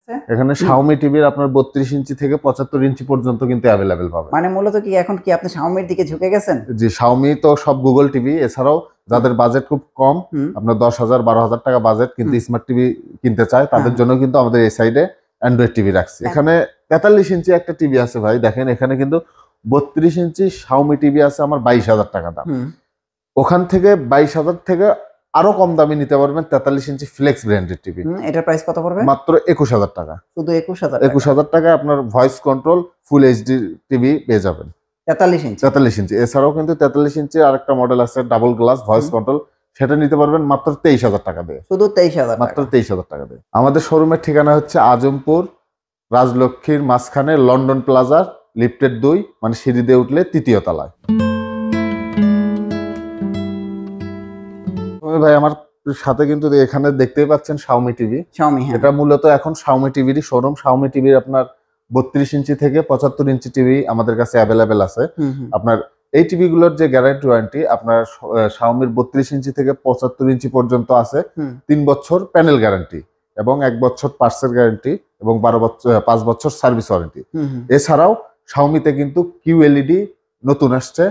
এখানে Xiaomi টিভির আপনার 32 ইঞ্চি থেকে 75 ইঞ্চি পর্যন্ত কিন্তু অ্যাভেলেবেল পাবেন। মানে মূলত কি এখন কি আপনি Xiaomiর দিকে ঝুঁকে গেছেন? জি, Xiaomi তো সব গুগল টিভি, এছাড়াও যাদের বাজেট খুব কম, আপনার 10,000 12,000 টাকা বাজেট কিন্তু স্মার্ট টিভি কিনতে চায়, তাদের জন্য কিন্তু আমাদের এই সাইডে অ্যান্ড্রয়েড টিভি রাখছি। এখানে 43 ইঞ্চি একটা টিভি আছে ভাই, দেখেন এখানে কিন্তু 32 ইঞ্চি Xiaomi টিভি আছে আমার 22,000 টাকা দাম। ওখান থেকে 22,000 থেকে আরো কম দামে নিতে পারবেন 43 ইঞ্চি ফ্লেক্স ব্র্যান্ডের টিভি। এটার প্রাইস কত পড়বে? মাত্র 21,000 টাকা। শুধু 21,000 টাকা? 21,000 টাকায় আপনার voice control full HD TV পেয়ে যাবেন। 43 ইঞ্চি? 43 ইঞ্চি। এছাড়াও কিন্তু 43 ইঞ্চি আরেকটা মডেল আছে ডাবল গ্লাস ভয়েস কন্ট্রোল, সেটা নিতে পারবেন মাত্র 23,000 টাকা দিয়ে। শুধু 23,000? মাত্র 23,000 টাকা দিয়ে। আমাদের শোরুমের ঠিকানা হচ্ছে আজমপুর রাজলক্ষ্মীর মাঝখানে লন্ডন প্লাজার লিফটেড 2, মানে সিঁড়ি দিয়ে উঠলে 3য় তলায়। ভাই আমার সাথে কিন্তু এখানে দেখতেই পাচ্ছেন Xiaomi টিভি। এটা মূলত এখন Xiaomi টিভিরই শোরুম। Xiaomi টিভির আপনার 32 ইঞ্চি থেকে 75 ইঞ্চি টিভি আমাদের কাছে অ্যাভেলেবেল আছে। আপনার এই টিভি গুলোর যে গ্যারান্টি ওয়ারেন্টি, আপনার Xiaomiর 32 ইঞ্চি থেকে 75 ইঞ্চি পর্যন্ত আছে 3 বছর প্যানেল গ্যারান্টি এবং 1 বছর পার্টসের গ্যারান্টি এবং 5 বছর সার্ভিস ওয়ারেন্টি। এছাড়াও Xiaomiতে কিন্তু QLED নতুন আসছে,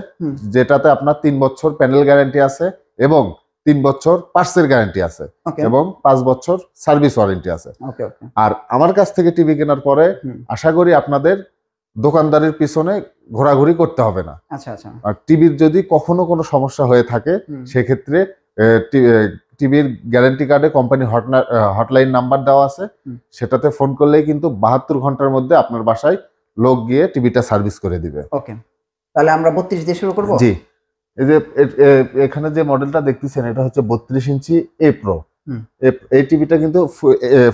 যেটাতে আপনার 3 বছর প্যানেল গ্যারান্টি আছে এবং 3 বছর পার্টসের গ্যারান্টি আছে এবং 5 বছর সার্ভিস ওয়ারেন্টি আছে। আর আমার কাছ থেকে টিভি কেনার পরে আশা করি আপনাদের দোকানদারের পিছনে ঘোরাঘুরি করতে হবে না। আর টিভির যদি কখনো কোনো সমস্যা হয়ে থাকে সেক্ষেত্রে টিভির গ্যারান্টি কার্ডে কোম্পানি হটলাইন নাম্বার দেওয়া আছে, সেটাতে ফোন করলেই কিন্তু 72 ঘন্টার মধ্যে আপনার বাসায় লোক গিয়ে টিভিটা সার্ভিস করে দিবে। তাহলে আমরা 32 দিয়ে শুরু করব। জি, এই যে এখানে যে মডেলটা দেখতেছেন এটা হচ্ছে 32 ইঞ্চি এ প্রো। এই টিভিটা কিন্তু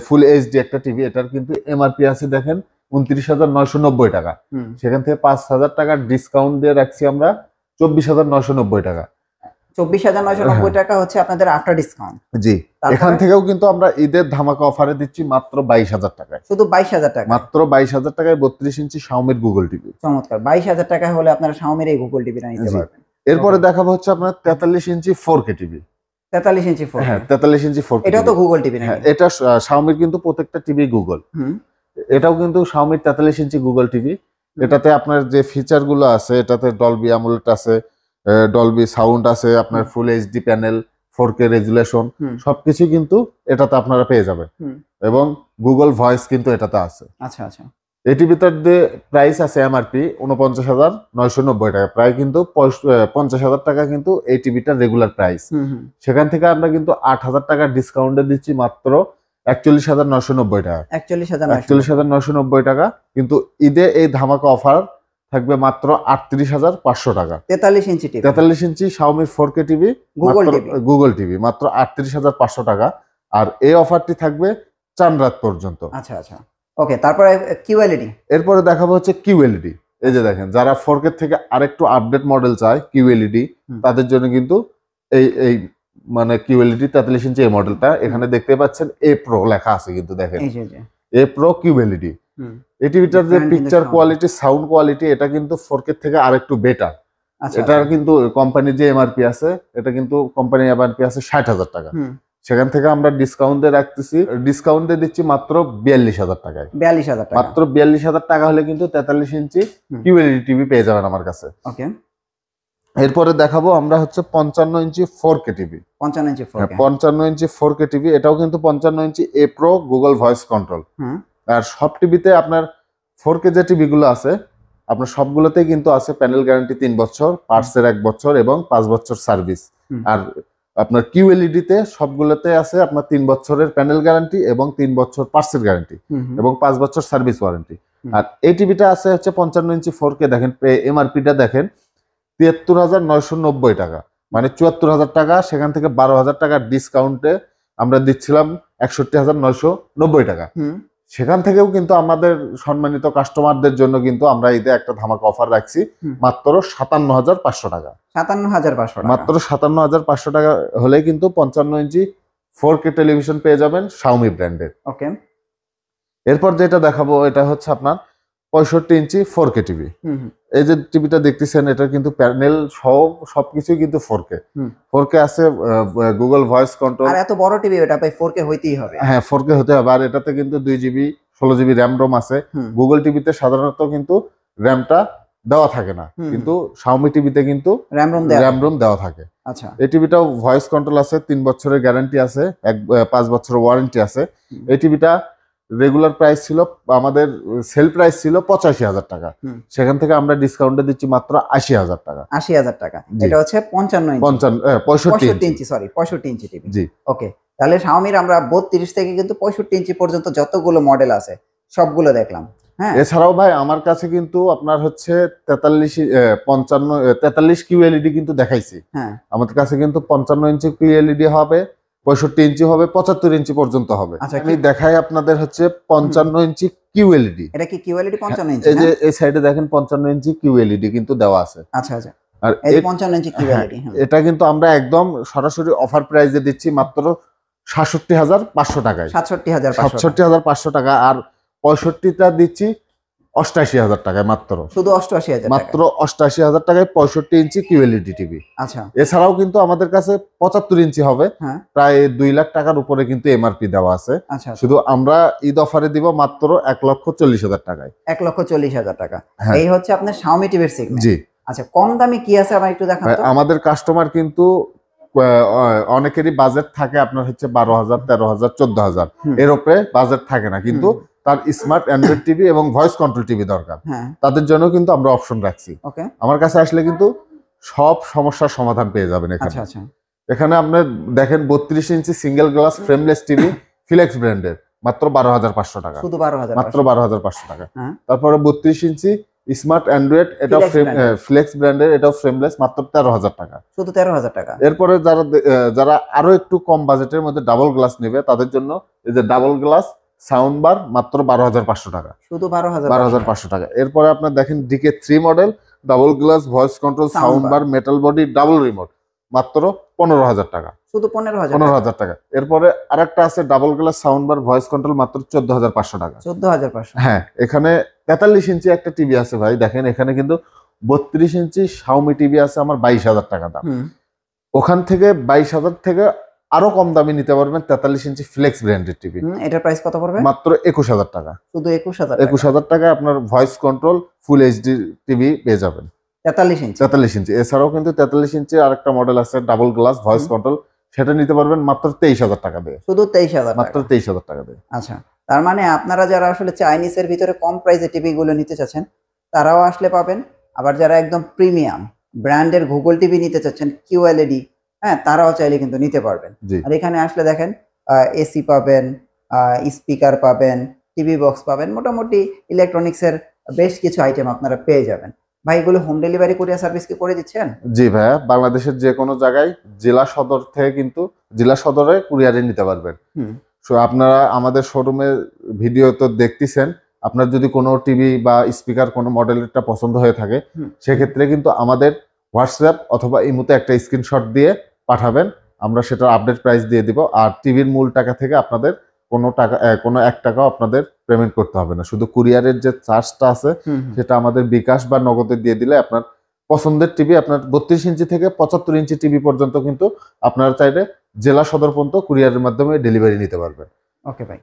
ফুল এইচডি একটা টিভি। এটার কিন্তু এমআরপি আছে দেখেন 29,990 টাকা। সেখান থেকে 5,000 টাকা ডিসকাউন্ট দিয়ে রাখছি আমরা 24,990 টাকা। 24,990 টাকা হচ্ছে আপনাদের আফটার ডিসকাউন্ট। জি, এখান থেকেও কিন্তু আমরা ঈদের ধামাকা অফারে দিচ্ছি মাত্র 22,000 টাকায়। শুধু 22,000 টাকা? মাত্র 22,000 টাকায় 32 ইঞ্চি Xiaomi গুগল টিভি। চমৎকার। 22,000 টাকা হলে আপনারা Xiaomi এই গুগল টিভিটা নিতে পারবেন। এরপরে দেখাবো হচ্ছে আপনার 43 ইঞ্চি 4K টিভি। 43 ইঞ্চি 4K? হ্যাঁ, 43 ইঞ্চি 4K। এটা তো গুগল টিভি নাকি? এটা Xiaomi কিন্তু প্রত্যেকটা টিভি গুগল। এটাও কিন্তু Xiaomi 43 ইঞ্চি গুগল টিভি। এটাতে আপনার যে ফিচার গুলো আছে, এটাতে ডলবি অ্যামোলেড আছে, ডলবি সাউন্ড আছে, আপনার full HD panel, 4K resolution, সবকিছু কিন্তু এটাতে আপনারা পেয়ে যাবেন এবং গুগল ভয়েস কিন্তু এটাতে আছে। এই টিভিটার যে প্রাইস আছে এমআরপি 49,990 টাকা, প্রায় কিন্তু 50,000 টাকা কিন্তু এই টিভিটার রেগুলার প্রাইস। সেখান থেকে আমরা কিন্তু 8,000 টাকা ডিসকাউন্টে দিচ্ছি মাত্র 41,990 টাকা। 41,990 টাকা। কিন্তু ঈদে এই ধামাকা অফার থাকবে মাত্র 38,500 টাকা। 43 ইঞ্চি টিভি, 43 ইঞ্চি Xiaomi 4K TV, Google TV মাত্র 38,500 টাকা। আর এই অফারটি থাকবে চাঁদ রাত পর্যন্ত। ওকে, তারপরে QLED। এরপরে দেখাবো হচ্ছে QLED। এই যে দেখেন, যারা 4K থেকে আরেকটু আপডেট মডেল চায় QLED, তাদের জন্য কিন্তু এই মানে QLED 43 ইঞ্চি এই মডেলটা এখানে দেখতে পাচ্ছেন এ প্রো লেখা আছে কিন্তু দেখেন, এ প্রো QLED। এই টিভিটার যে পিকচার কোয়ালিটি, সাউন্ড কোয়ালিটি, এটা কিন্তু 4K থেকে আরেকটু বেটার। এটার কিন্তু কোম্পানির যে এমআরপি আছে, এটা কিন্তু কোম্পানির এমআরপি আছে 60,000 টাকা। সেখান থেকে আমরা ডিসকাউন্ট দিয়ে রাখতেছি, ডিসকাউন্ট দিয়ে দিচ্ছি মাত্র 42,000 টাকায়। 42,000 টাকা? মাত্র 42,000 টাকা হলে কিন্তু 43 ইঞ্চি QLED টিভি পেয়ে যাবেন আমার কাছে। এরপরে দেখাবো আমরা হচ্ছে 55 ইঞ্চি 4K টিভি। 55 ইঞ্চি 4K? 55 ইঞ্চি 4K টিভি। এটাও কিন্তু 55 inch A pro Google voice control. আর সব টিভিতে আপনার 4K যে টিভি গুলো আছে, আপনার সবগুলোতেই কিন্তু আছে প্যানেল গ্যারান্টি 3 বছর, পার্টসের 1 বছর এবং 5 বছর সার্ভিস। আর আপনার QLED তে সবগুলোতে আছে আপনার 3 বছরের প্যানেল গ্যারান্টি এবং 3 বছর পার্টসের গ্যারান্টি এবং 5 বছর সার্ভিস ওয়ারেন্টি। আর এই টিভিটা আছে হচ্ছে 55 ইঞ্চি 4K। দেখেন এমআরপিটা দেখেন 73,990 টাকা, মানে 74,000 টাকা। সেখান থেকে 12,000 টাকার ডিসকাউন্টে আমরা দিচ্ছিলাম 61,990 টাকা। সেখান থেকেও কিন্তু আমাদের সম্মানিত কাস্টমারদের জন্য কিন্তু আমরা ঈদে একটা ধামাকা অফার রাখছি মাত্র 57,500 টাকা। 57,500 মাত্র 57,500 টাকা হলে কিন্তু 55 ইঞ্চি 4K টেলিভিশন পেয়ে যাবেন Xiaomi ব্র্যান্ডের। এরপর যেটা দেখাবো এটা হচ্ছে আপনার 65 ইঞ্চি 4K টিভি। এই যে টিভিটা দেখতেছেন, এটা কিন্তু প্যানেল সবকিছু কিন্তু 4K। 4K আছে, গুগল ভয়েস কন্ট্রোল। আর এত বড় টিভি, এটা ভাই 4K হইতেই হবে? হ্যাঁ, 4K হতে হবে। আর এটাতে কিন্তু 2GB 16 জিবি র্যাম রোম আছে। গুগল টিভিতে সাধারণত কিন্তু র্যামটা দেওয়া থাকে না, কিন্তু শাওমি টিভিতে কিন্তু র্যাম রোম দেওয়া থাকে। আচ্ছা, এই টিভিটাও ভয়েস কন্ট্রোল আছে, 3 বছরের গ্যারান্টি আছে, 5 বছরের ওয়ারেন্টি আছে। এই টিভিটা রেগুলার প্রাইস ছিল, আমাদের সেল প্রাইস ছিল 85,000 টাকা, সেখান থেকে আমরা ডিসকাউন্টে দিচ্ছি মাত্র 80,000 টাকা। 80,000 টাকা। এটা হচ্ছে 65 ইঞ্চি, সরি 65 ইঞ্চি টিভি। জি, ওকে। তাহলে শাওমির আমরা 32 থেকে কিন্তু 65 ইঞ্চি পর্যন্ত যতগুলো মডেল আছে সবগুলো দেখলাম। হ্যাঁ, এছাড়াও ভাই আমার কাছে কিন্তু আপনার হচ্ছে 43 কিউএলইডি কিন্তু দেখাইছি। হ্যাঁ, আমাদের কাছে কিন্তু 55 ইঞ্চি কিউএলইডি হবে, 65 ইঞ্চি হবে, 75 ইঞ্চি পর্যন্ত হবে। আমি দেখাই আপনাদের হচ্ছে 55 ইঞ্চি কিউএলইডি। এটা কি কিউএলইডি 55 ইঞ্চি? এই যে এই সাইডে দেখেন 55 ইঞ্চি কিউএলইডি কিন্তু দেওয়া আছে। আচ্ছা আচ্ছা, আর এই 55 ইঞ্চি কিউএলইডি, এটা কিন্তু আমরা একদম সরাসরি অফার প্রাইসে দিচ্ছি মাত্র 67,500 টাকায়। 67,500 টাকা। আর 65টা দিচ্ছি 88,000 টাকায় মাত্র। শুধু 88,000 মাত্র 88,000 টাকায় 65 ইঞ্চি কিউএলইডি টিভি। আচ্ছা, এছাড়াও কিন্তু আমাদের কাছে 75 ইঞ্চি হবে, প্রায় 2 লাখ টাকার উপরে কিন্তু এমআরপি দেওয়া আছে। শুধু আমরা ঈদ অফারে দিব মাত্র 1,40,000 টাকায়। 1,40,000 টাকা। এই হচ্ছে আপনার শাওমি টিভির সেগমেন্ট। জি। আচ্ছা, কম দামি কি আছে আমার একটু দেখান তো। আমাদের কাস্টমার কিন্তু অনেকেরই বাজেট থাকে আপনার হচ্ছে 12,000, 13,000, 14,000, এর উপরে বাজেট থাকে না, কিন্তু তার স্মার্ট অ্যান্ড্রয়েড টিভি এবং ভয়েস কন্ট্রোল টিভি দরকার, তাদের জন্য কিন্তু আমরা অপশন রাখছি। আমার কাছে আসলে কিন্তু সব সমস্যার সমাধান পেয়ে যাবেন এখানে। এখানে আপনার দেখেন 32 ইঞ্চি সিঙ্গেল গ্লাস ফ্রেমলেস টিভি ফিলেক্স ব্র্যান্ডের, মাত্র 12,500 টাকা। শুধু 12,000, মাত্র 12,500 টাকা। তারপরে 32 ইঞ্চি স্মার্ট অ্যান্ড্রয়েড, এটাও ফ্লেক্স ব্র্যান্ডের, এটাও ফ্রেমলেস, মাত্র 13,000 টাকা। শুধু 13,000 টাকা। এরপরে যারা আরো একটু কম বাজেটের মধ্যে ডাবল গ্লাস নেবে, তাদের জন্য এই যে ডাবল গ্লাস সাউন্ড বার, মাত্র 12,500 টাকা। শুধু 12,500 টাকা। এরপরে আপনার দেখেন DK 3 model, double glass, voice control, sound bar, metal body, double remote, মাত্র 15,000 টাকা। শুধু 15,000 টাকা। এরপরে আরেকটা আছে double glass, sound bar, voice control, মাত্র 14,500 টাকা। 14,500। হ্যাঁ, এখানে 43 ইঞ্চি একটা টিভি আছে ভাই, দেখেন এখানে কিন্তু 32 ইঞ্চি শাওমি টিভি আছে আমার 22,000 টাকা দাম। ওখান থেকে 22,000 থেকে আরো কম দামে নিতে পারবেন 43 ইঞ্চি ফ্লেক্স ব্র্যান্ডের টিভি। এটার প্রাইস কত পড়বে? মাত্র 21,000 টাকা। শুধু 21,000 টাকায় আপনার voice control full HD TV পেয়ে যাবেন। 43 ইঞ্চি। এছাড়াও কিন্তু 43 ইঞ্চি আরেকটা মডেল আছে ডাবল গ্লাস ভয়েস কন্ট্রোল, সেটা নিতে পারবেন মাত্র 23,000 টাকা দিয়ে। শুধু 23,000, মাত্র 23,000 টাকা দিয়ে। আচ্ছা, তার মানে আপনারা যারা আসলে চাইনিজের ভিতরে কম প্রাইসে টিভি গুলো নিতে চাচ্ছেন তারাও আসলে পাবেন, আবার যারা একদম প্রিমিয়াম ব্র্যান্ডের গুগল টিভি নিতে চাচ্ছেন কিউএলইডি, হ্যাঁ, তারাও চাইলে কিন্তু নিতে পারবেন। আর এখানে আসলে দেখেন এসি পাবেন, স্পিকার পাবেন, টিভি বক্স পাবেন, মোটামুটি ইলেকট্রনিক্সের বেশ কিছু আইটেম আপনারা পেয়ে যাবেন। ভাই, এগুলো হোম ডেলিভারি কুরিয়ার সার্ভিস কি করে দিচ্ছেন? জি ভাইয়া, বাংলাদেশের যে কোনো জায়গায় জেলা সদর থেকে কিন্তু জেলা সদরে কুরিয়ারে নিতে পারবেন। আপনারা আমাদের শোরুমে ভিডিও তো দেখতেছেন, আপনার যদি কোনো টিভি বা স্পিকার কোনো মডেলেরটা পছন্দ হয়ে থাকে, সেক্ষেত্রে কিন্তু আমাদের হোয়াটসঅ্যাপ অথবা ইমোতে একটা স্ক্রিনশট দিয়ে পাঠাবেন, আমরা সেটার আপডেট প্রাইস দিয়ে দিব। আর টিভির মূল টাকা থেকে আপনাদের কোনো 1 টাকাও আপনাদের পেমেন্ট করতে হবে না, শুধু কুরিয়ারের যে চার্জটা আছে সেটা আমাদের বিকাশ বা নগদে দিয়ে দিলে আপনার পছন্দের টিভি, আপনার 32 ইঞ্চি থেকে 75 ইঞ্চি টিভি পর্যন্ত কিন্তু আপনারা চাইলে জেলা সদর পর্যন্ত কুরিয়ারের মাধ্যমে ডেলিভারি নিতে পারবেন। ওকে ভাই।